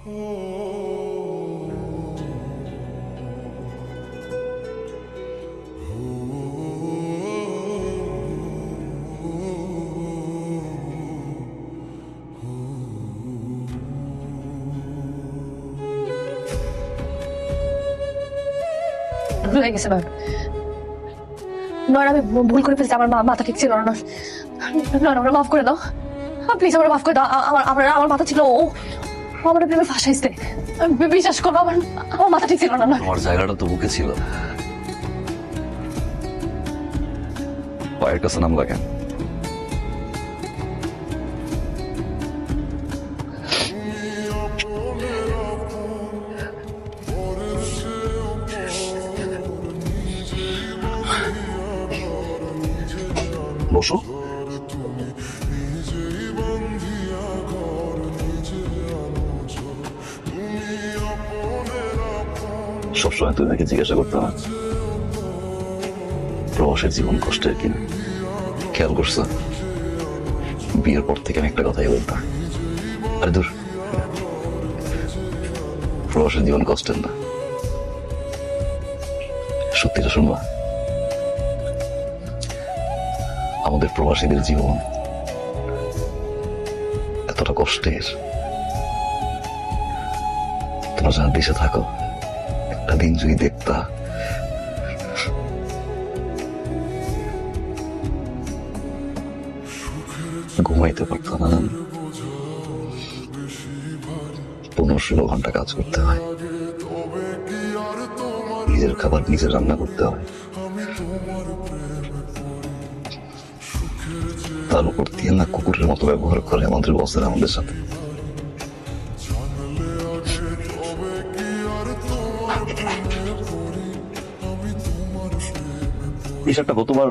ভুলে গেছে নয় নয় আমি ভুল করে ফেলছি, আমার মাথা ঠিক ছিল না। নয় আমরা মাফ করে দাও প্লিজ, আমার মাফ করে দাও। আমার মাথা ছিল ও আমার প্রেমে ফাঁসাইছে, বিশ্বাস করো আমার মাথা ঠিক ছিল না। আমার জায়গাটা তো বুকে ছিল, পায়ের কাছে নাম লাগেন। বসো। সবসময় তুমি নাকি জিজ্ঞাসা করতে না প্রবাসের জীবন কষ্টের কিনা, খেয়াল করছো? বিয়ের পর থেকে আমি একটা কথাই বলতাম, আরে দূর, প্রবাসের জীবন কষ্টের না। সত্যিটা শুনবা, আমাদের প্রবাসীদের জীবন এতটা কষ্টের, তোমরা যারা দেশে থাকো একটা দিন যদি দেখতা ঘুমাইতে পারত না। 15-16 ঘন্টা কাজ করতে হয়, নিজের খাবার নিজে রান্না করতে হয়, তার উপর দিয়ে না কুকুরের মতো ব্যবহার করে আমাদের বসের আমাদের সাথে। টি শার্টটা গতবার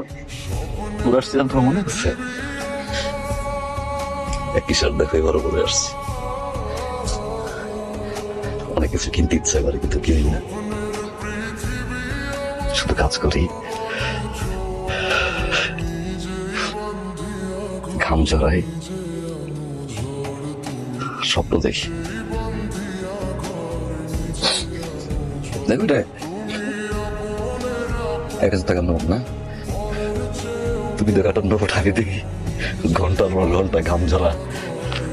পরে আসছিলাম, তোমার মনে আছে? একই শার্ট দেখো এবারও পরে আসছি। অনেক কিছু কিনতে ইচ্ছা করে কিন্তু কিনি না, শুধু কাজ করি, ঘাম ঝরাই, স্বপ্ন দেখি। দেখো এটা 1000 টাকার নোট না, তুমি দেখো একটা নোট আগে দেখি ঘন্টার পর ঘন্টা ঘাম ঝরা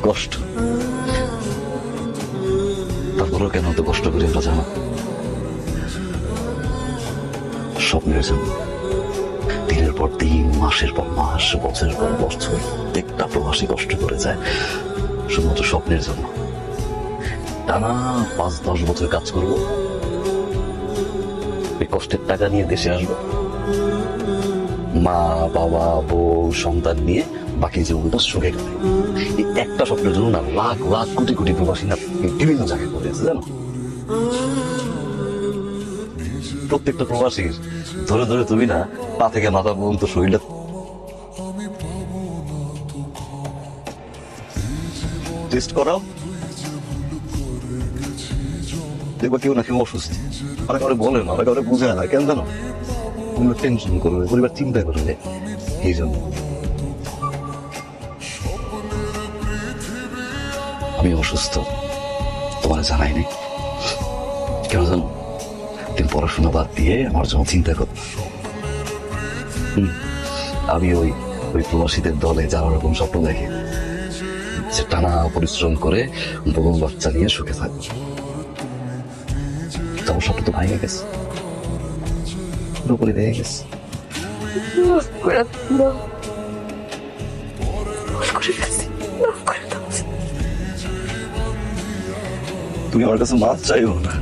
কষ্ট, তারপরেও কেন তো কষ্ট করি আমরা জানো? স্বপ্নের জন্য দিনের পর দিন, মাসের পর মাস, বছরের পর বছর প্রত্যেকটা প্রবাসী কষ্ট করে যায় শুধুমাত্র স্বপ্নের জন্য। টানা 5-10 বছর কাজ করবো, এই কষ্টের টাকা নিয়ে দেশে আসবো, মা বাবা বউ সন্তান নিয়ে বাকি জীবনটা সুখে কাটে। এই একটা স্বপ্নের জন্য না লাখ লাখ কোটি কোটি প্রবাসী না বিভিন্ন জায়গায় পড়ে আছে জানো? প্রত্যেকটা প্রবাসীর ধরে ধরে তুমি না পা থেকে মাথা পর্যন্ত শরীরটা টেস্ট করাও, দেখবা কেউ না কেউ অসুস্থ। অনেক কাউরে বলে না, অনেক কাউরে বুঝে না, কেন জানো? টেনশন করবে, পরিবার চিন্তা করবে, এই জন্য। আমি অসুস্থ তোমার জানাইনি, কেন জানো? তুমি পড়াশোনা বাদ দিয়ে আমার জন্য চিন্তা করো। আমি ওই প্রবাসীদের দলে যারা রকম স্বপ্ন দেখে যে টানা পরিশ্রম করে বউ বাচ্চা নিয়ে সুখে থাকবে, তোমার স্বপ্ন তো ভাঙে গেছে, পুরোপুরি ভেঙে গেছে। তুমি আমার কাছে মাছ চাইও না,